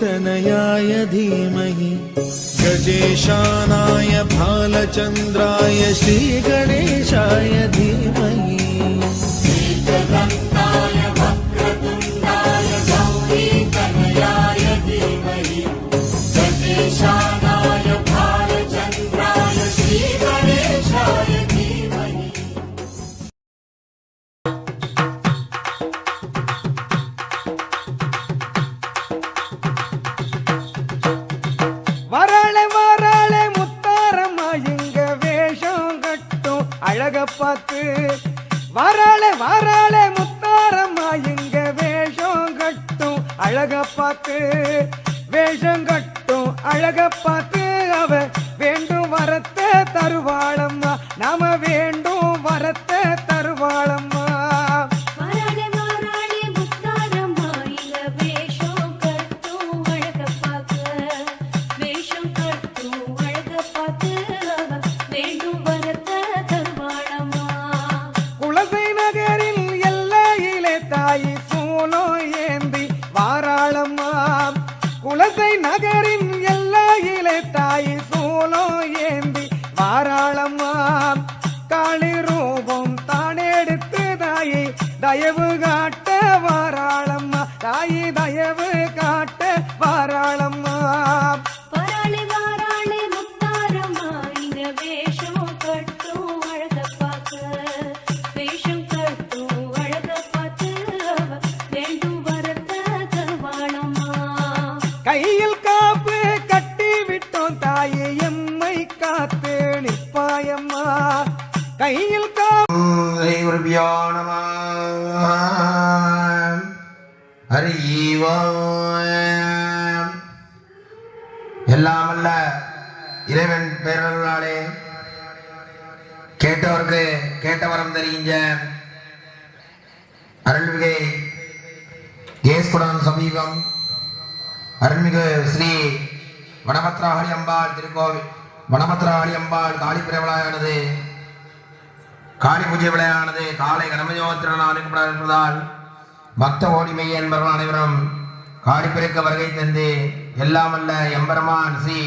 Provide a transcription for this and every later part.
तनयाय धीमहि गजेशानाय भालचन्द्राय श्रीगणेशाय धीमहि பார்த்து வாராளே வாராளே முத்தாரம்மா இங்க வேஷம் கட்டும் அழக பார்த்து வேஷம் கட்டும் அழக பார்த்து அவ வேண்டும் வரத்தை தருவாளம்மா நாம வேண்டும் வரத்தை தருவாளம்மா குலசை நகரின் எல்லையிலே தாய் சூலோ ஏந்தி வாராளம்மா காளி ரூபம் தானெடுத்து தாயை தயவு காட்ட வாராளம்மா தாயை தயவு காட்ட வாராளம்மா கையில் காப்பு கட்டி விட்டோம் தாயே எம்மை காத்து நிற்பாயம்மா கையில் காப்பு எல்லாம் அல்ல இறைவன் பேரர்களாலே கேட்டவருக்கு கேட்ட வரம் தெரிஞ்ச அருள்மிகு கேஸ்குடம் சமீபம் அருள்மிகு ஸ்ரீ வனபத்ராஹளி அம்பாள் திருக்கோவில் வனபத்ராஹளி அம்பாள் காளி விழாவானது காளி பூஜை விழாவானது காலை கணமயோத்திரனால் இருப்பதால் பக்த ஓடிமை என்பவர்கள் அனைவரும் காளி பெருக்க வருகை தந்து எல்லாம் அல்ல எம்பெருமான் ஸ்ரீ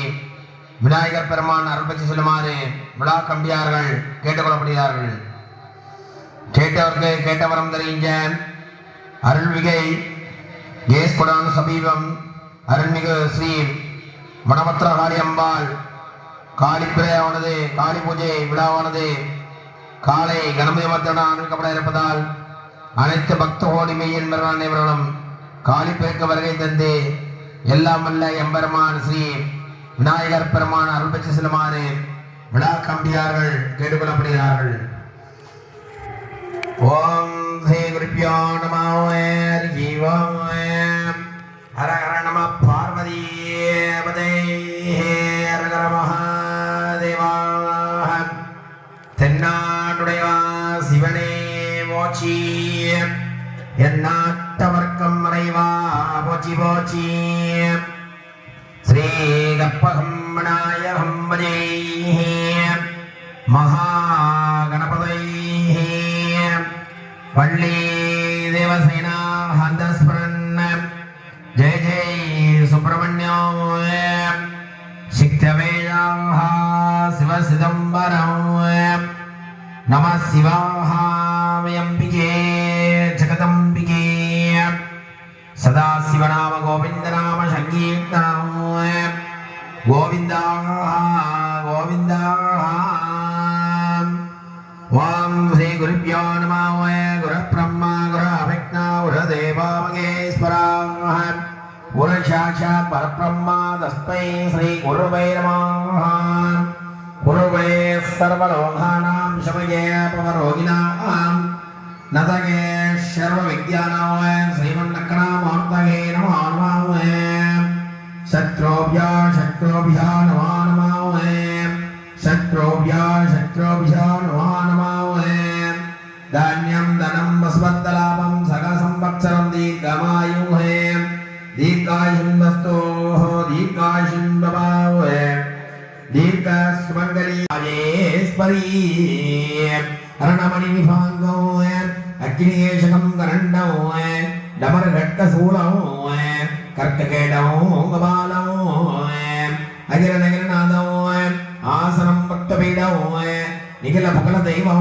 விநாயகர் பெருமான் அருள்பட்சி செல்லுமாறு விழா கம்பியார்கள் கேட்டுக்கொள்ளப்படுகிறார்கள். கேட்டவருக்கு கேட்ட வரம் தெரிஞ்ச அருள்மிகை கேஸ்குடம் சமீபம் அருள்மிகு ஸ்ரீ வனபத்ரகாளி அம்பாள் காளி பிழையானது காளி பூஜை விழாவானது காலை கணபதிமத்தியுடன் அனுப்பப்பட இருப்பதால் அனைத்து பக்த கோடிமை என்பவர்கள் அனைவர்களும் காளி பெருக்க வருகை தந்து எல்லாம் வல்ல எம்பெருமான் ஸ்ரீ விநாயகர் பெருமான் அருள்பட்சி செல்லுமாறு விழா கம்பியார்கள் கேட்டுக்கொள்ளப்படுகிறார்கள். ஓம் ஸ்ரீ குருப்யோ நமோ ஹர ஹர நம பார்வதீபதே ஹர ஹர மகாதேவா. தென்னாடுடையா சிவனே போச்சி எந்நாட்டவர்க்கம் மறைவா போச்சி போச்சி. ஸ்ரீ கப்பகம்மனாயகம் பஜே மகாகணபதை வள்ளி தேவசேனா ஹந்தஸ்மரன் ஜெய ஜெய சுப்பிரமணியோ சிக்தவேதாஹ சிவ சிதம்பரம் நம சிவாஹாமயம்பிகே ஜகதம்பிகே சதா சிவநாம கோவிந்த நாம சங்கீர்த்தனம் கோவிந்தா கோவிந்தா. ஓம் ஸ்ரீ குருப்யோ நமோ குரு பிரம்மா குரு அவிக்னா குரு தேவோ மகேஸ்வரா குரு சாட்சாத் பரபிரம்மா தஸ்மை ஸ்ரீ குருவே நமः. குருவே சர்வலோகானாம் சமயே பவரோகிணாம் நதகே சர்வ வித்யானாம் ஸ்ரீமன்னக்கணாமூர்த்தகே நமோ நமः. சத்ரோபியா சத்ரோபியா நமோ நமः. சத்ரோபியா சத்ரோபியா நமோ நமः. தான்யம் தனம் வஸ்வத்தலாபம் சகசம்பத்சரம் தீர்க்கமாயுः. தீர்க்காயுன் வஸ்தோः தீர்க்காயுன் பவாவ தீர்க்கஸ்மங்கலி ராஜேஸ்வரி அரணமணி விபாங்கோ அக்னியேஷகம் கரண்டோ டமரகட்ட சூலோ कर्ककेटौ कपालौ अगिरनगिरनादौ आसनं भक्तपीडौ निखिलफलदैवौ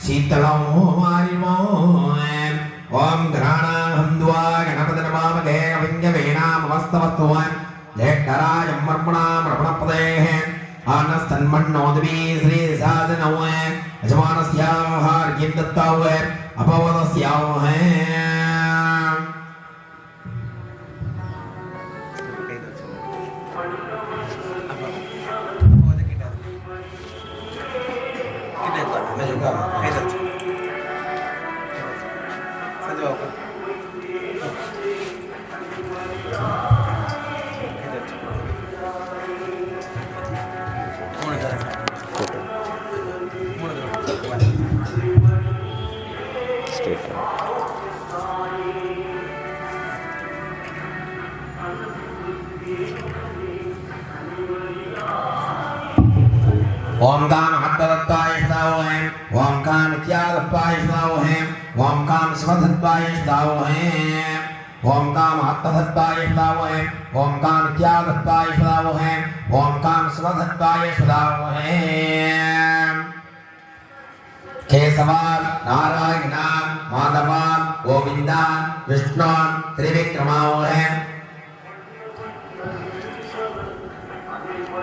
शीतलौ वारिवौ ओम घ्राणाहन्द्वा गणपतिर्वामहे कविञ्जवेनामवस्तवस्तु जयकराजं मर्पणां रमणपदेः आनस्तन्मन्नोदवी श्रीसाधनौ यजमानस्याः दत्तौ अपवदस्याः ओम काम हत्तदत्ताय स्वाहे ओम काम त्यागत्ताय स्वाहे ओम काम स्वधत्ताय स्वाहे ओम काम हत्तदत्ताय स्वाहे ओम काम त्यागत्ताय स्वाहे ओम काम स्वधत्ताय स्वाहे केशवान नारायण माधवान गोविंदान विष्णुन त्रिविक्रमावहे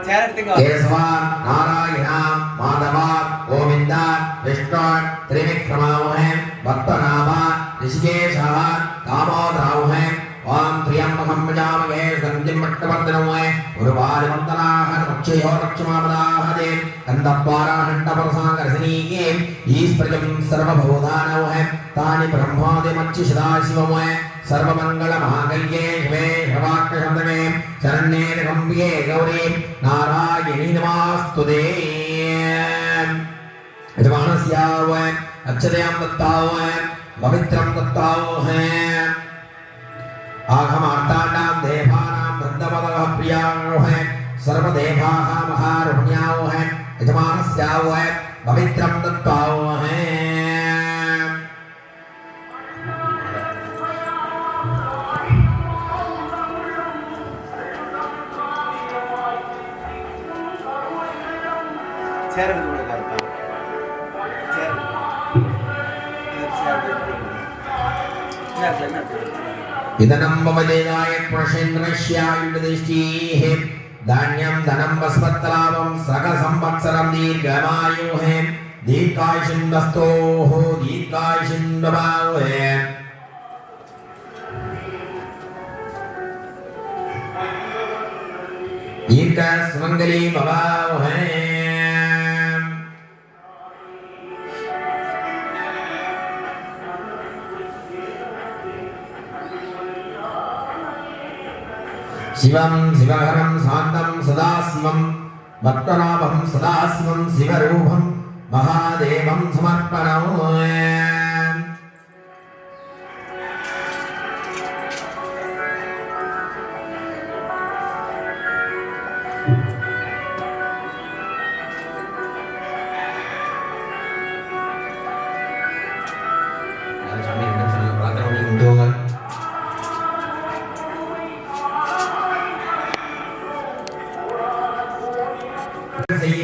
केशवान नारायण माधवान गोविंदान विष्णुन त्रिविक्रमावहे भक्तनाभान ऋषिकेशः दामोदरावहे ओम त्र्यंबकं यजामहे सुगन्धिं पुष्टिवर्धनमहे उर्वारुकन्दनाः मुख्ययोरक्षमामदाहते गन्धद्वाराहण्डपरसाङ्गरसनीये ईश्वरं सर्वभूतानवहे तानि ब्रह्मादिमच्युसदाशिवमहे सर्वमङ्गलमाङ्गल्ये शिवे सर्वार्थशब्दमे शरण्ये त्र्यम्बके गौरी नारायणी नमोऽस्तुते यजमानस्यावहे अक्षतयां दत्तावहे पवित्रं दत्तावहे आगमार्ताण्डां देवानां वृन्दपदवः प्रियावहे सर्वदेवाः महारुण्यावहे यजमानस्यावहे पवित्रं दत्तावहे इदनं भवदेदाय प्रसेन्द्रस्यायुर्दिष्टिः धान्यं धनं वस्पत्लाभं सकसंवत्सरं दीर्घमायुः दीर्घायुषिन्दस्तोः दीर्घायुषिन्दभावः दीर्घसुमङ्गली भवावः शिवं शिवहरं शान्तं सदाशिवं भक्तनाभं सदाशिवं शिवरूपं महादेवं समर्पयामि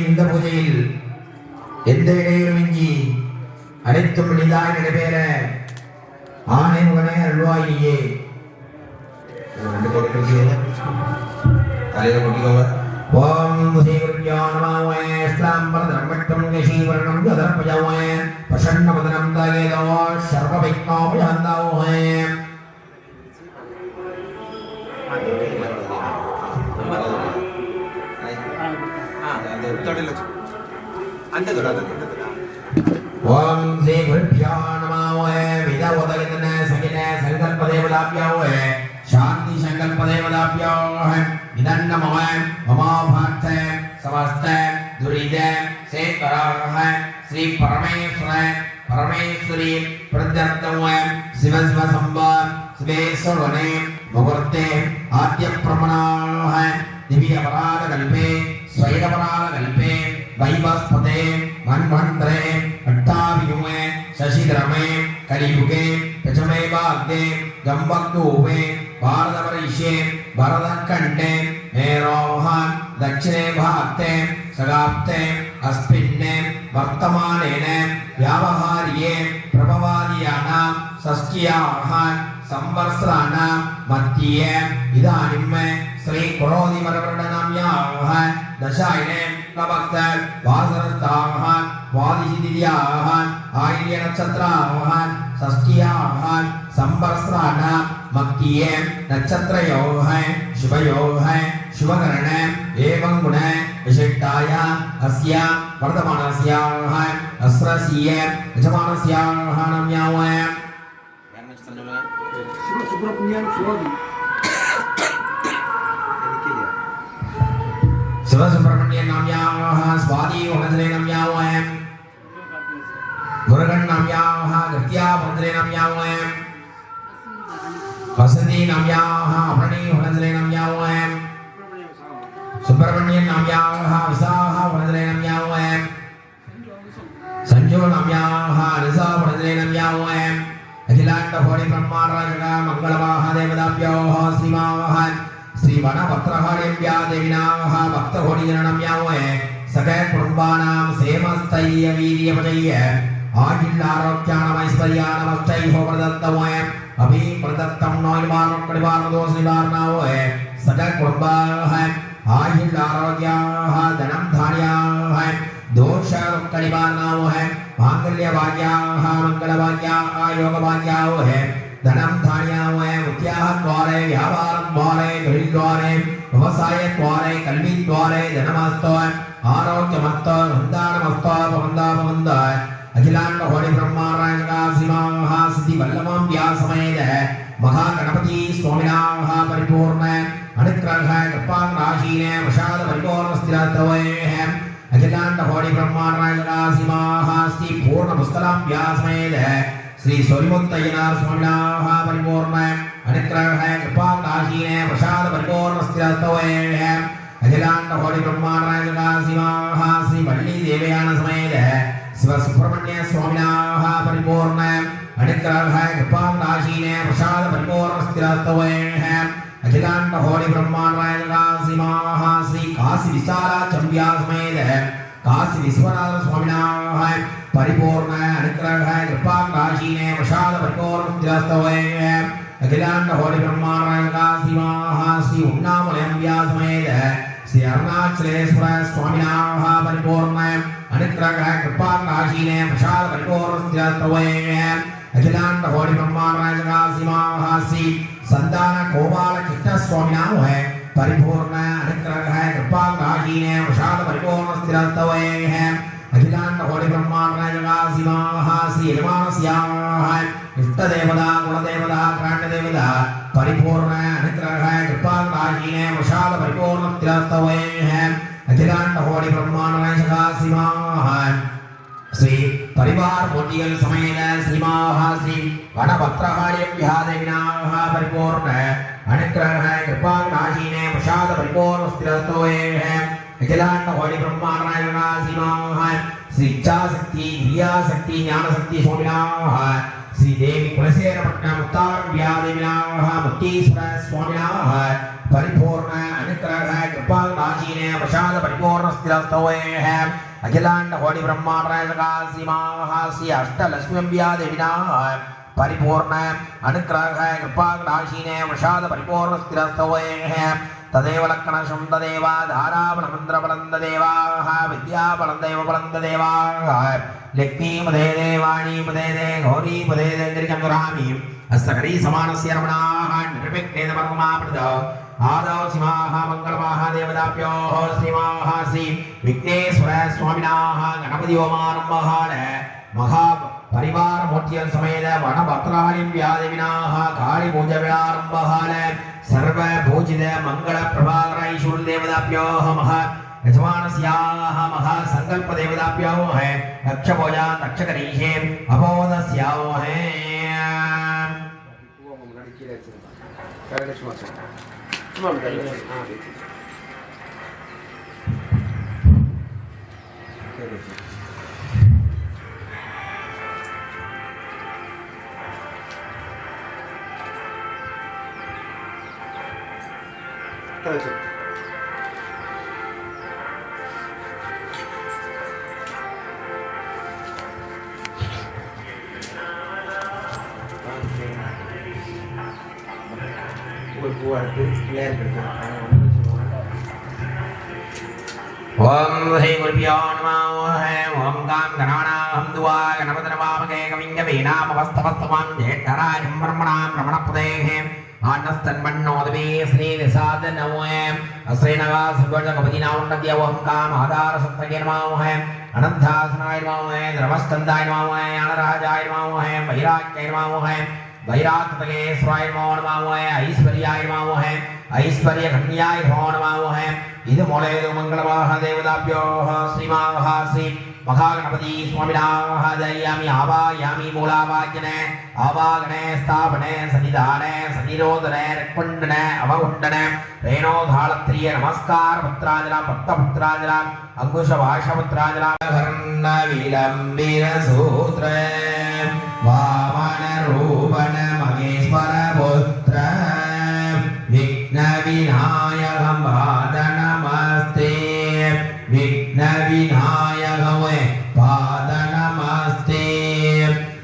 இந்த பூஜையில் எந்த இடையூறுமின்றி அனைத்தும் எளிதாக நடைபெற ஆணை முகனே அருள்வாயியே தலையில கொட்டிக்கோங்க ஓம் ஸ்ரீகுருப்யோ நமः ஸ்லாம்பரம் வட்டம் கஷீவரணம் யதர்ப்பஜாய பிரசன்னவதனம் தாயேதோ சர்வவிக்னோபயாந்தாயே ओम श्री गुरुभ्यो नमः विदवदयतने सगिने संकल्पदेवताभ्यो शांति संकल्पदेवताभ्यो विदन्नमः ममाभार्थे समस्ते दुरिते सेकराः श्री परमेश्वरी प्रत्यर्थं शिव शिव संवाद शिवेश्वरने मुहूर्ते आद्य प्रमाणाः दिव्य अपराध कल्पे स्वैर अपराध कल्पे वैवस्पते मन्वन्तरे अट्टाभियुमे शशिधरमे कलियुगे प्रचमे वाग्दे गम्भक्तुवे भारतवर्षे भरतखण्डे मेरोहान् दक्षिणे भागते सगाप्ते अस्मिन्ने वर्तमानेन व्यावहार्ये प्रभवादीयानां षष्ट्याः संवत्सराणां मध्ये इदानीं श्री क्रोधिवर्षनाम्याः दशायने नवक्त वासरस्ताः वादिशिदियाः आयल्यनक्षत्राः षष्ट्याः संवत्सराणां मध्ये नक्षत्रयोः शुभयोः शुभकरण एवं गुण विशिष्टाय अस्य वर्तमानस्याः अस्रस्य यजमानस्याः नम्यावः शिवसुब्रह्मण्य नाम्याः स्वादी वनजने नाम्यावः मुरुगन नाम्याः गत्या वनजने नाम्यावः वसंती नाम्याः अभरणी वनजने नाम्यावः सुब्रह्मण्य नाम्याः विसाः वनजने नाम्यावः संजो नाम्याः निसा वनजने नाम्यावः अखिलांड भोरि ब्रह्मांडराजगा मंगलवाहदेवदाभ्योः श्रीमाः श्री वनपत्रहारेभ्या देविनाः भक्तभोडिजनम्यावः सकल कुटुंबानां सेमस्तैर्य वीर्यपजय्य आजिल्लारोग्यानमैश्वर्यानमस्तैः प्रदत्तमः अभि प्रदत्तं नोयमानं कडिवारदोषनिवारणावः सकल कुटुंबाः आजिल्लारोग्याः धनं धान्याः दोषकडिवारणावः मांगल्यभाग्याः मंगलभाग्याः योगभाग्यावः धनं धान्यावः मुख्याः द्वारे व्यापारं द्वारे गृहद्वारे व्यवसाय द्वारे कल्वी द्वारे धनमस्तो आरोग्यमस्तो वृन्दानमस्तो पवन्दापवन्द अखिलांड भोरि ब्रह्मांडराजगा श्रीमाः सिद्धि वल्लभाम्ब्या समेत महागणपति स्वामिनाः परिपूर्ण अनुग्रह कृपाराशीने प्रसाद परिपूर्ण स्थिरत्वैः अखिलांड भोरि ब्रह्मांडराजगा श्रीमाः श्री पूर्ण पुष्कलाम्ब्या समेत श्री सोरिमुत्तय्यनार स्वामिनाः परिपूर्ण अनुग्रह कृपाराशीने प्रसाद परिपूर्ण स्थिरत्वैः अखिलांड भोरि ब्रह्मांडराजगा श्रीमाः श्री वल्ली देवयान समेत शिव सुब्रह्मण्य स्वामिनाः परिपूर्ण अनुग्रह कृपाराशीने प्रसाद परिपूर्ण स्थिरत्वैः अखिलांड भोरि ब्रह्मांडराजगा श्रीमाः श्री काशी विशाला चंब्या समेत काशी विश्वनाथ स्वामिनाः परिपूर्ण अनुग्रह कृपाराशीने प्रसाद परिपूर्ण स्थिरत्वैः अखिलांड भोरि ब्रह्मांडराजगा श्रीमाः श्री उन्नामलयम्ब्या समेत श्री अरुणाचलेश्वर स्वामिनाः परिपूर्ण अनुग्रह कृपाराशीने प्रसाद परिपूर्ण स्थिरत्वैः अखिलांड भोरि ब्रह्मांडराजगा श्रीमाः श्री संतान गोपाल कृष्ण स्वामिनाः परिपूर्ण अनुग्रह कृपाराशीने प्रसाद परिपूर्ण स्थिरत्वैः अखिलांड भोरि ब्रह्मांडराजगा श्रीमाः श्री यजमानस्याः इष्टदेवता कुलदेवता ग्राण्यदेवता परिपूर्ण अनुग्रह कृपाराशीने प्रसाद परिपूर्ण स्थिरत्वैः अखिलांड भोरि ब्रह्मांडराजगा श्रीमाः श्री परिवार मोटियल समेत श्रीमाः श्री वनपत्रहारेभ्या देविनाः परिपूर्ण अनुग्रह कृपाराशीने प्रसाद परिपूर्ण स्थिरत्वैः अखिलांड भोरि ब्रह्मांडराजगा श्रीमाः श्री इच्छाशक्ति क्रियाशक्ति ज्ञानशक्ति स्वामिनाः श्री देवी कुलशेखरपट्टनम उत्तारम्ब्या देविनाः मुक्तीश्वर स्वामिनाः परिपूर्ण अनुग्रह कृपाराशीने प्रसाद परिपूर्ण स्थिरत्वैः अखिलांड भोरि ब्रह्मांडराजगा श्रीमाः श्री अष्टलक्ष्म्या देविनाः परिपूर्ण अनुग्रह कृपाराशीने प्रसाद परिपूर्ण स्थिरत्वैः तदेव लक्षणशं तदेव धाराबलमन्त्रबलं तदेवाः विद्याबलं देवाः लक्ष्मीपदे देवाणीपदे दे गौरीपदे देन्द्रिकं हस्तकरी समानस्य रमणाः निर्विघ्नेन परमाप्रणतौ आदौ सीमाः मङ्गलमहादेवताभ्योः श्रीमाः श्री विघ्नेश्वर स्वामिनाः गणपति होमारम्भः महा परिवार मोटियल समेत वनभद्रालिम्ब्या देविनाः काली पूजा विलारम्भः सर्व भोजित मंगल प्रभाकर ईश्वर देवताभ्योः महा यजमानस्याः महा संकल्प देवताभ्योः रक्षभोजा रक्षकरीहे अबोधस्याः ओम श्री गुरुभ्यो नमः ओम काम गणानां दुआ गणपतिर्वामके कविङ्गवीनामवस्तवस्तवं ज्येष्ठराजं ब्रह्मणां रमणपदेः आनस्तन्मन्नोदवे श्री विसादनमोहे श्रीनगासुगजगपतिनाउन्नत्य ओम काम आधारसत्तये नमः अनन्तासनाय नमः द्रवस्कन्दाय नमः अनराजाय नमः वैराग्याय नमः वैराग्यतगेश्वराय नमः ऐश्वर्याय नमः ऐश्वर्यकन्याय नमः இது மொழேது மங்களமாக தேவதாபியோ ஸ்ரீமாக ஸ்ரீ மகாகணபதி சுவாமினாக தரியாமி ஆவாயாமி மூலாவாஜ்யனே ஆவாகணே ஸ்தாபனே சன்னிதானே சனிரோதனே ரக்பண்டனே அவகுண்டனே ரேணோதாளத்ரிய நமஸ்கார புத்திராஜலாம் பக்தபுத்திராஜலாம் அங்குஷ வாஷபுத்திராஜலாம் கர்ண விலம்பிர சூத்ரே வாமன ரூபண மகேஸ்வர புத்திர விக்ன விநாயகம் பாதநமஸ்தே விக்ன விநாயகமே பாதநமஸ்தே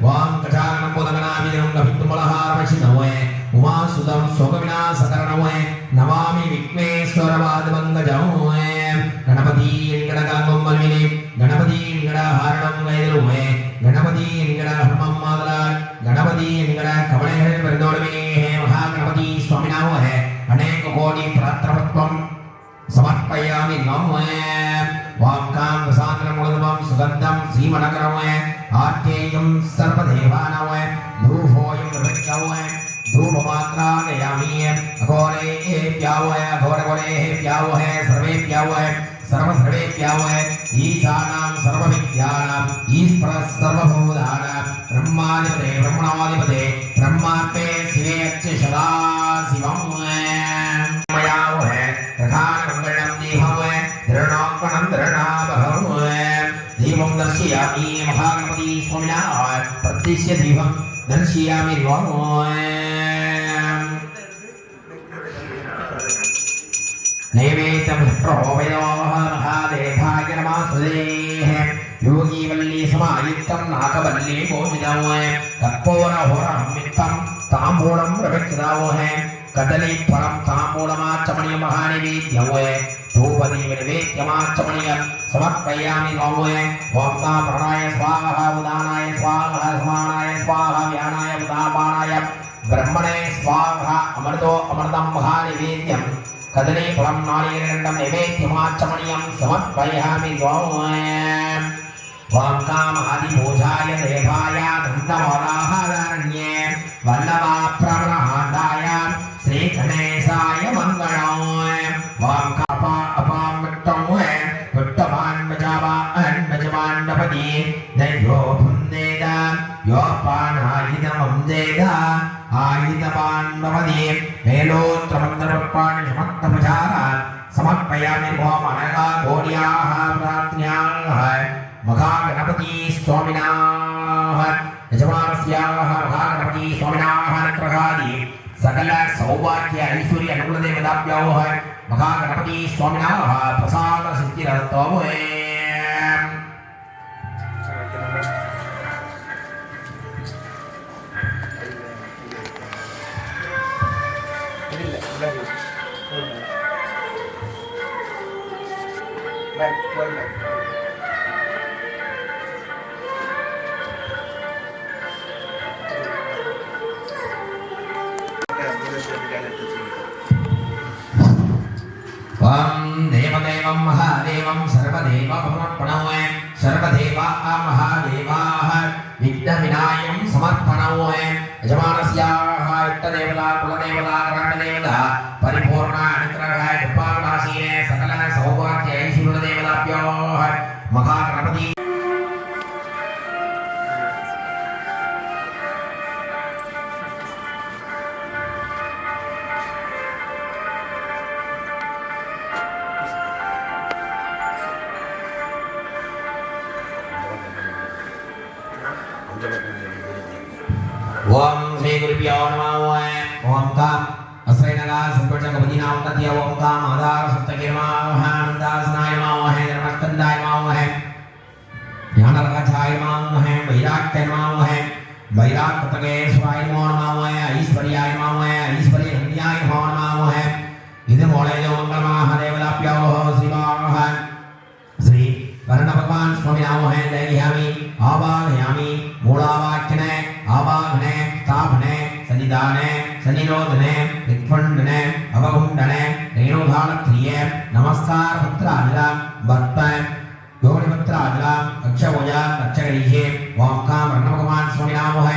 வாம் கஜானனம் போதகநாமிதம் கவித்துமலஹாரவசினவே உமாசுதம் சோகவிநாசகரணவே நமாமி விக்னேஸ்வர பாதபங்கஜமே கணபதி என்கடகாங்கம் மல்வினே கணபதி என்கடஹாரணம் கைதலுமே கணபதி என்கட ஹர்மம் மாதலால் கணபதி என்கட கவலைகள் வருதோடுமே மகாகணபதி சுவாமினாவே अनेक कोटि प्रात्रपत्वं समर्पयामि नमः वां काम प्रसादनं मुलदवं सुगन्धं श्रीमनकरमः आर्तेयं सर्वदेवानमः धूपोयं प्रविष्टवः धूपमात्रागयामि अघोरेभ्यावः अघोरघोरेभ्यावः सर्वेभ्यावः सर्वसर्वेभ्यावः ईशानां सर्वविद्यानां ईश्वरः सर्वभूतानां ब्रह्माधिपते ब्रह्मणाधिपते ब्रह्मार्पे शिवे सदा शिवं दीपं दर्शयामि महागणपति स्वामिनः प्रत्यक्ष दीपं दर्शयामि नैवेद्यं प्रभोवयोः महादेवाय नमः योगी वल्ली समायुक्तं नागवल्ली गोविदं कर्पूरहोरं मित्तं ताम्बूलं प्रविष्टदावः कदली फलं ताम्बूलमाचमनीय महानिवेद्यं धूपदीपनिवेद्यमाचमनीय समर्पयामि नमः ओम का प्राणाय स्वाहा उदानाय स्वाहा समानाय स्वाहा व्यानाय उदापानाय ब्रह्मणे स्वाहा अमृतो अमृतं महानिवेद्यं कदली फलं नारिकेलं नैवेद्यमाचमनीयं समर्पयामि नमः वाम काम आदि पूजाय देवाय दन्तमोदाहरण्ये वल्लभा प्रवरहादाय श्री गणेशाय मंगलम् वाम कापा अपाम विट्टमवे विट्टमान बजावान बजवान्नपति दयो भुन्देदा योपान आयुधमं देदा आयुधवान् भवति मेलोत्रमन्तरपाणि समक्तपचारा समर्पयामि ओम अनगा कोड्याः प्रार्थन्याः महागणपति स्वामिनाः यजमानस्याः महागणपति स्वामिनाः अनुग्रहादि सकल सौभाग्य ऐश्वर्य अनुकूलदेवताभ्यो महागणपति स्वामिनाः प्रसाद सिद्धिरस्तु देवदेवं महादेवं सर्वदेवमर्पणं सर्वदेवा महादेवाः विघ्नविनायकं समर्पणं यजमानस्याः इष्टदेवता कुलदेवता ग्रामदेवता परिपूर्ण अनुग्रह कृपाकटाक्षेण सकल सौभाग्य ऐश्वर्यदेवताभ्यो महागणपति ओम श्री गुरुभ्यो नमः ओम काम अस्रैनगा संकोचन गपदीनां तद्य ओम काम आधार सप्तके नमः आनंदासनाय नमः निर्मक्तंदाय नमः ज्ञानराजाय नमः वैराग्याय नमः वैराग्यतके स्वाय नमः ऐश्वर्याय नमः ऐश्वर्यन्याय नमः इदं मोळेजो मंगलमहादेवदाप्यो शिवाः श्री वर्ण भगवान स्वामी नमः दयामि आवाहयामि मूलावाक्यने आवाहने स्थापने सन्निधाने सन्निरोधने वित्वण्डने अवगुण्डने रेणुधानक्रिये नमस्कार पत्राजला भक्त योनि पत्राजला अक्षवोजा अक्षगरीषे वाक्कां वर्ण भगवान स्वामी नमः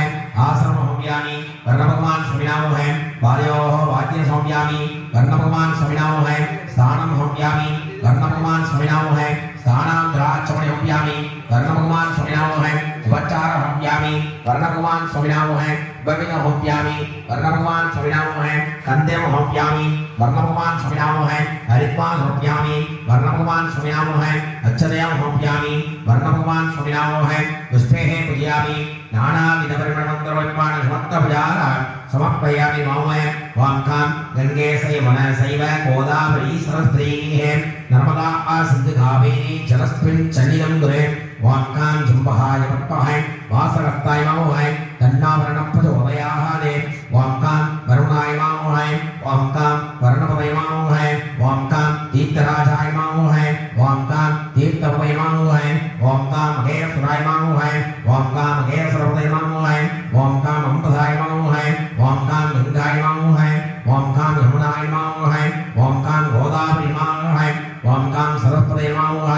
आश्रम होम्यामि वर्ण भगवान स्वामी नमः वादयोः वाद्य होम्यामि वर्ण भगवान स्वामी नमः स्थानं होम्यामि वर्ण भगवान स्वामी नमः स्थानां द्राक्षमणि होम्यामि वर्ण भगवान स्वामी नमः उपचार होम्यामि वर्ण भगवान स्वामी नमः बविन होम्यामि वर्ण भगवान स्वामी नमः कंदेम होम्यामि वर्ण भगवान स्वामी नमः हरिद्वार होम्यामि वर्ण भगवान स्वामी नमः अच्छदयं होम्यामि वर्ण भगवान स्वामी नमः पुष्पेः पूजयामि नानाविध परिमलमन्त्रवैपाण समत्तभुजार समर्पयामि नमः वाङ्कां गङ्गे सैवन सैव गोदावरी सरस्वतीः नर्मदा सिन्धु कावेरी जलस्मिन् सन्निधं दुरे वाक्कां जम्बहाय पट्टः वासरक्ताय नमः तन्नावरणं प्रचोदयादे वाक्कां वरुणाय नमः वाक्कां वर्णपदये नमः वाक्कां तीर्थराजाय नमः वाक्कां तीर्थपदये नमः वाक्कां महेश्वराय नमः वाक्कां महेश्वरपदये नमः वाक्कां अम्बधाय नमः वाक्कां गंगाय नमः वाक्कां यमुनाय नमः वाक्कां गोदावरी नमः वाक्कां सरस्वती नमः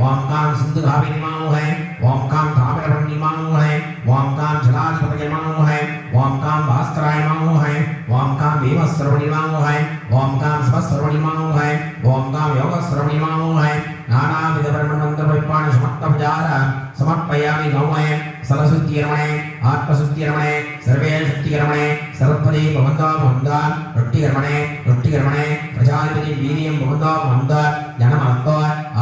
वाक्कां सिन्धु कावेरी नमः वाक्कां ताम्रपर्णी नमः वाक्कां जलाधिपतये नमः वाक्कां भास्कराय नमः वाक्कां भीमस्वरूपिणी नमः वाक्कां शिवस्वरूपिणी नमः वाक्कां योगस्वरूपिणी नमः नानाविध ब्रह्ममन्त्रवैपाणि समत्तभुजार समर्पयामि नमः सरस्वतीरमणे आत्मशुद्धिरमणे सर्वे शुद्धिकरमणे सरस्वती भवन्तो भवन्तो रुट्टिकरमणे प्रजाधिपति वीर्यं भवन्तो भवन्तो जनमस्तो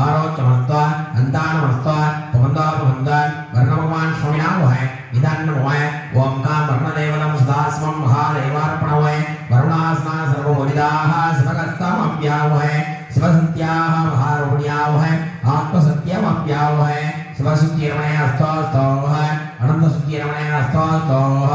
आरोग्यमस्तो अन्तानमस्तो भवन्तो भवन्तो वर्णभगवान स्वामी नमः इदं नमः ओंकार वर्णदेवतं सदास्मं महादेवार्पणमः वरुणासना सर्वोदिताः शिवकस्तमप्यावः शिवसत्याः महारूढ्यावः आत्मसत्यमप्यावः शिवशुद्धिरमणे अस्तोस्तोः अनन्तशुद्धिरमणे अस्तोस्तोः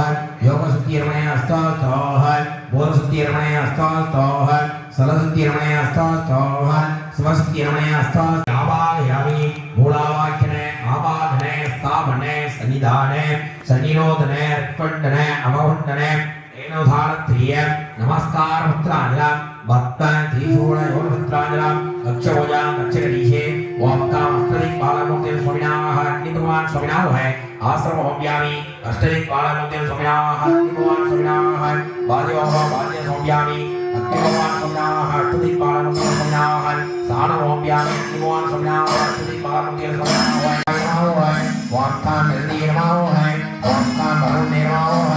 योगशुद्धिरमणे अस्तोस्तोः बोधशुद्धिरमणे अस्तोस्तोः सरस्वतीरमणे अस्तोस्तोः शिवशुद्धिरमणे अस्तोस्तोः आवाहयामि मूलावाक्यने आवाहने स्थापने सन्निधाने सन्निरोधने त्वण्डने अवगुण्डने रेणुधानक्रिये नमस्कार पत्राजला भक्त त्रिशूल योगपत्राजला अक्षवोजा अक्षगरीषे वाक्कां अष्टदिक्पालमूर्तिं स्वामिनाः अग्निभगवान् स्वामिनाः आश्रम होम्यामि अष्टदिक्पालमूर्तिं स्वामिनाः अग्निभगवान् स्वामिनाः वादयोः वाद्य होम्यामि अग्निभगवान् स्वामिनाः अष्टदिक्पालमूर्तिं स्वामिनाः स्थानं होम्यामि अग्निभगवान् स्वामिनाः अष्टदिक्पालमूर्तिं स्वामिनाः वाक्कां निर्णये नमः वाक्कां वरुणे नमः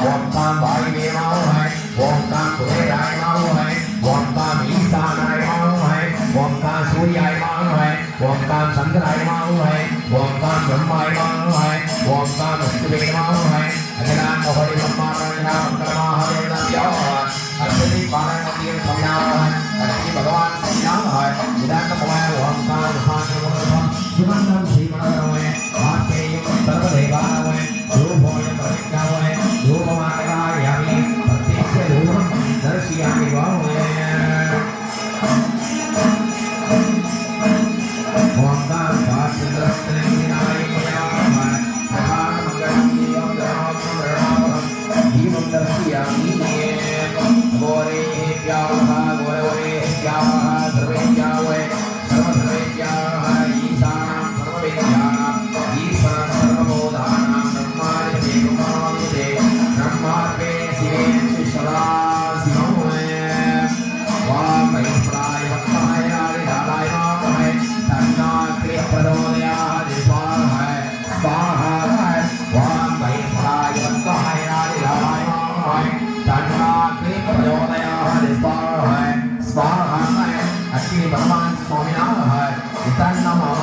वाक्कां वायुवे नमः वाक्कां कुबेराय नमः वाक्कां ईशानाय नमः वाक्कां सूर्याय नमः वाक्कां चन्द्राय नमः वाक्कां ब्रह्माय नमः वाक्कां विष्णुवे नमः अजनान्मोहरि ब्रह्मानन्दमहादेवनाभ्यो अष्टदि पालनमन्दिर स्वामिनाः अष्टदि भगवान् स्वामिनाः इदं नमः वाक्कां महानन्दमः सुमन्दं श्रीमणोरमः वाक्येयं सर्वदेवानमः रूपोय प्रतिज्ञावः रूपमानगायामि प्रत्यक्ष रूपं दर्शयामि वामः वाक्कां शास्त्रदर्शनाय नमः महामङ्गलं दीपं दर्शयामि गोरेभ्यः सर्वेभ्यः सर्वधर्मेभ्यः ईशानां सर्ववेद्यानां ईश्वरः सर्वबोधानां ब्रह्मादिते ब्रह्मार्पे शिवे सदा वां वैश्वराय भक्ताय हरिदाय नमः तन्नाग्रे प्रचोदयात् स्वाहा स्वाहा वां वैश्वराय भक्ताय हरिदाय नमः तन्नाग्रे प्रचोदयात् स्वाहा स्वाहा अग्नि भगवान् स्वामिनाः इदं नमः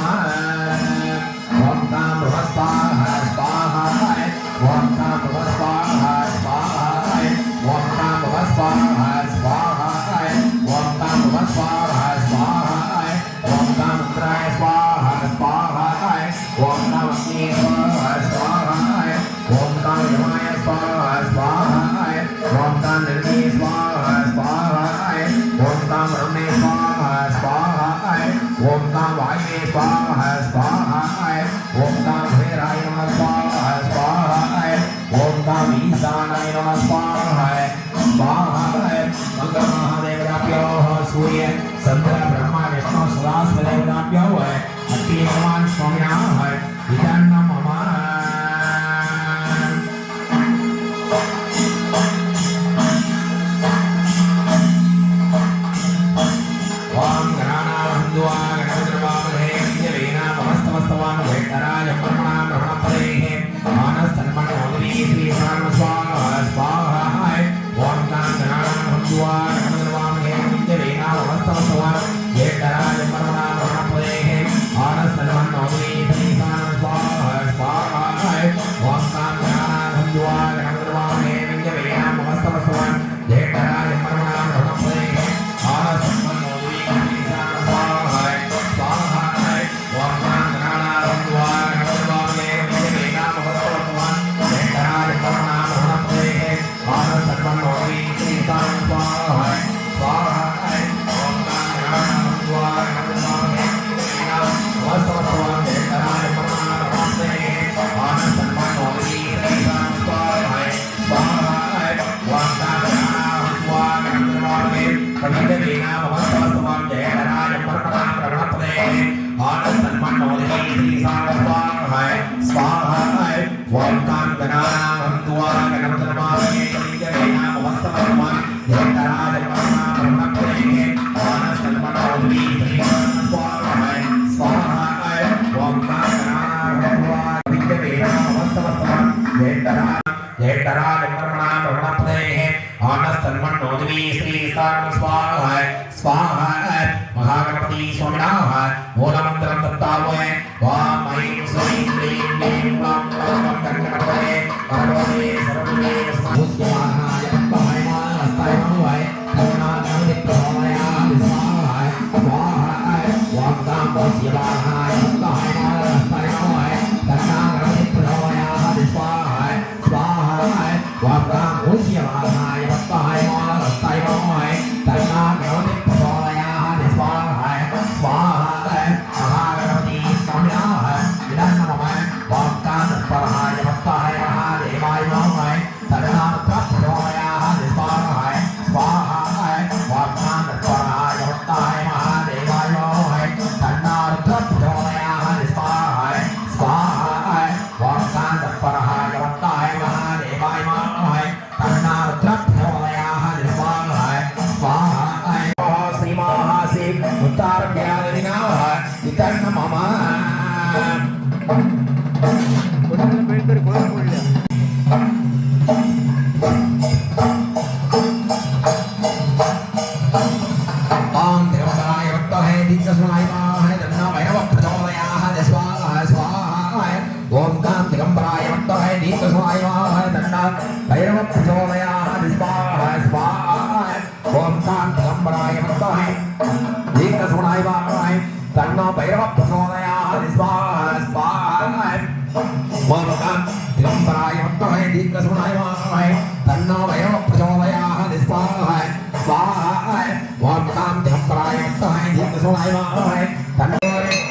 वाक्कां स्वाहा स्वाहा वाक्कां स्वाहा स्वाहा वाक्कां स्वाहा स्वाहा स्वाहा स्वाहा ओम नमः रुद्राय स्वाहा स्वाहा ओम नमः अग्नि स्वाहा स्वाहा ओम नमः यमाय स्वाहा स्वाहा ओम नमः निर्मि स्वाहा स्वाहा ओम नमः ब्रह्मे स्वाहा स्वाहा ओम नमः वायुवे स्वाहा स्वाहा ओम नमः भैराय नमः स्वाहा स्वाहा ओम नमः ईशानाय नमः स्वाहा स्वाहा मंगल महादेवताभ्यो सूर्य चंद्र ब्रह्मा विष्णु सदाशिवदेवताभ्यो अग्नि भगवान स्वामिनाः इदं नमः ओम गणानां गणपतिर्वामहे विजयेना नमस्तमस्तवान् वैतराय परमणां ब्रह्मपदेः मानस्तन्मनोदरी श्री स्वाहा स्वाहा ओम गणानां गणपतिर्वामहे विजयेना नमस्तमस्तवान् वैतराय परमणां ब्रह्मपदेः मानस्तन्मनोदरी श्री स्वाहा स्वाहा ओम गणानां गणपतिर्वामहे विजयेना नमस्तमस्तवान् वैतराय परमणां ब्रह्मपदेः महागणपति स्वामिनाः मूलमन्त्रं दत्तावै वां ऐं श्रीं क्लीं क्लीं वां वां गणपतये भगवते सर्वमे स्वाहाय पद्माय हस्ताय नमः करुणागणपति प्रभवयाय स्वाहा स्वाहा वां गां शिवाय पद्माय हस्ताय नमः करुणागणपति प्रभवयाय स्वाहा स्वाहा वां गां शिवाय पद्माय हस्ताय नमः करुणागणपति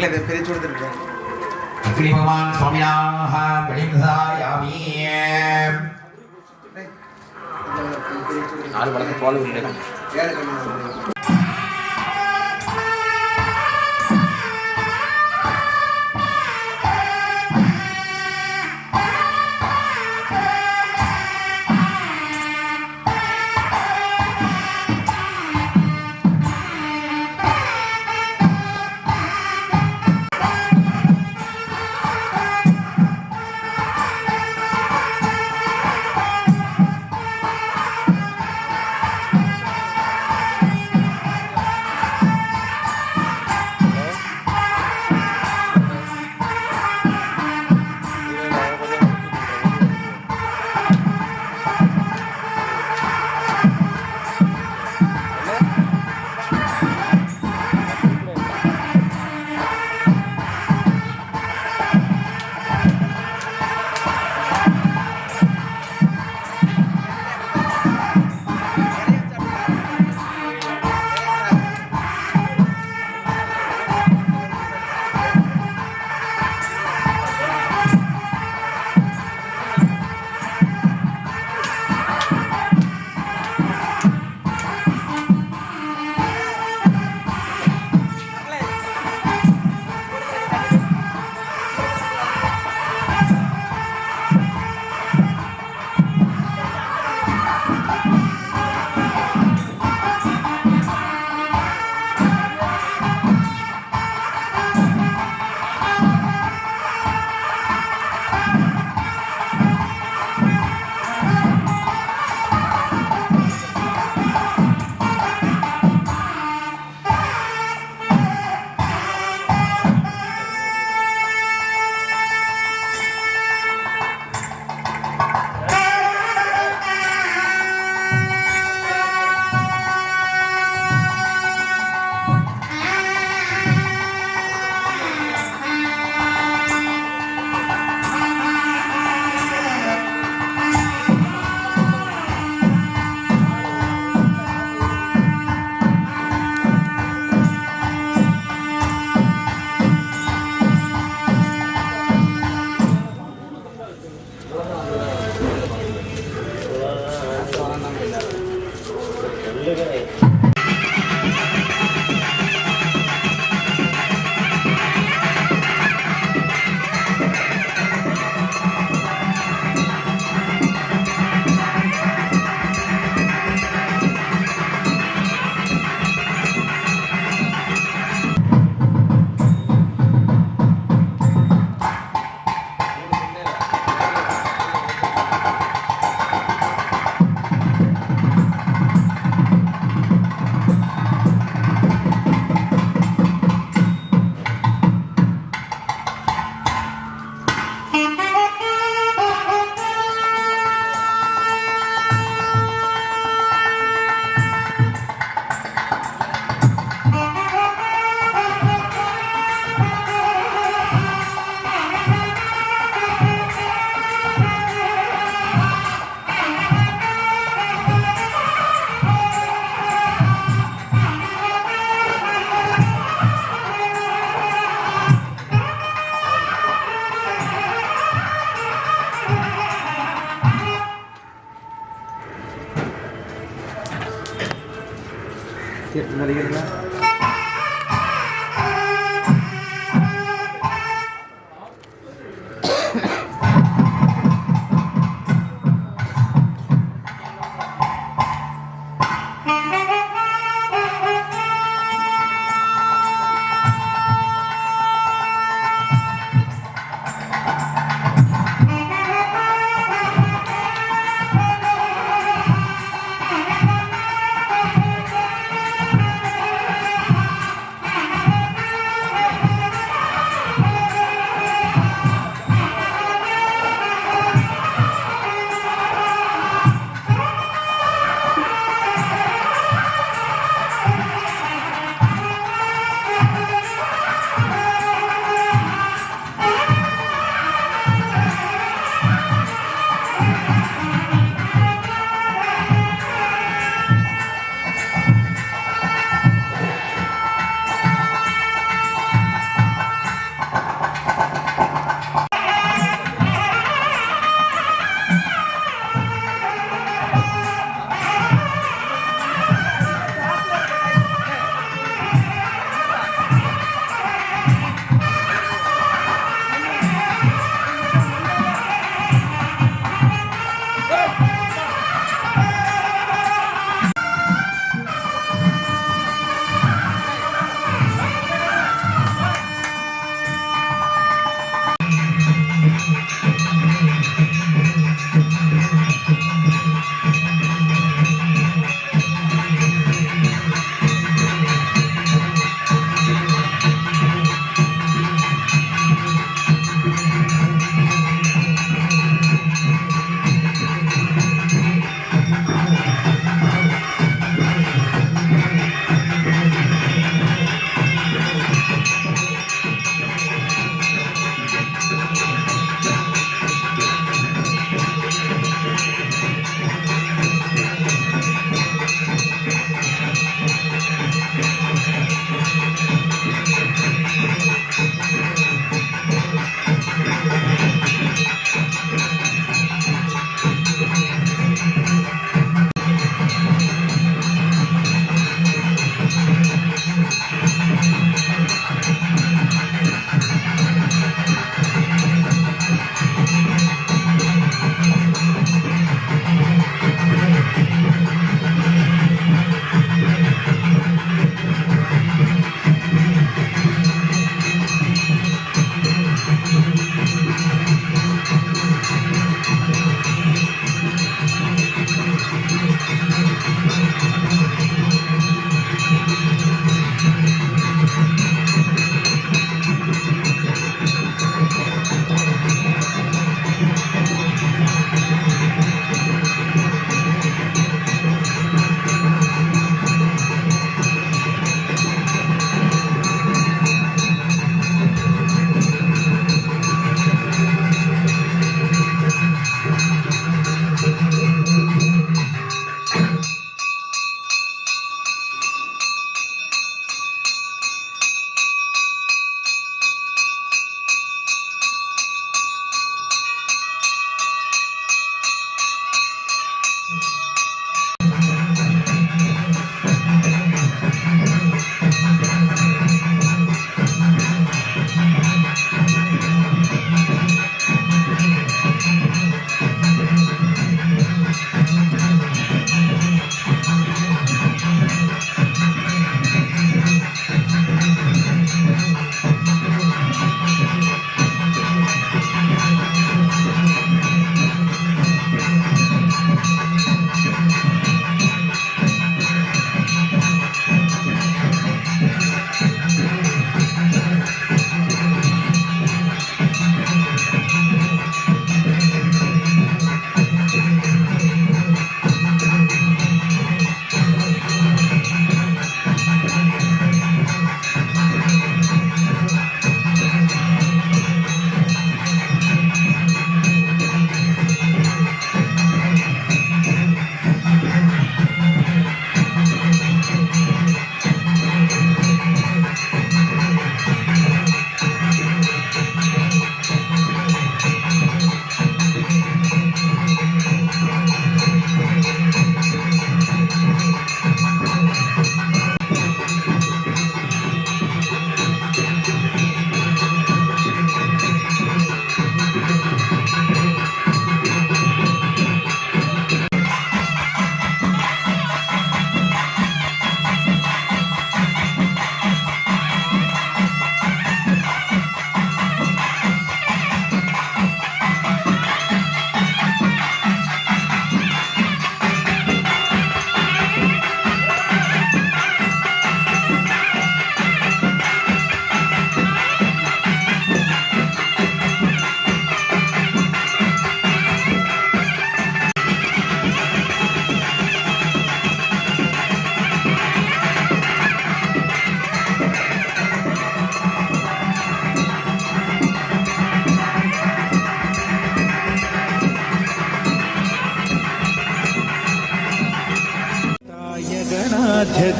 அதை பிரிச்சு கொடுத்துருக்கேன். அக்னி பகவான் சுவாமியாக வெளிமதாயாமி. ஆறு படத்தை போல விட்டு நடிகர்களா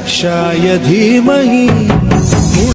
वृक्षाय धीमहि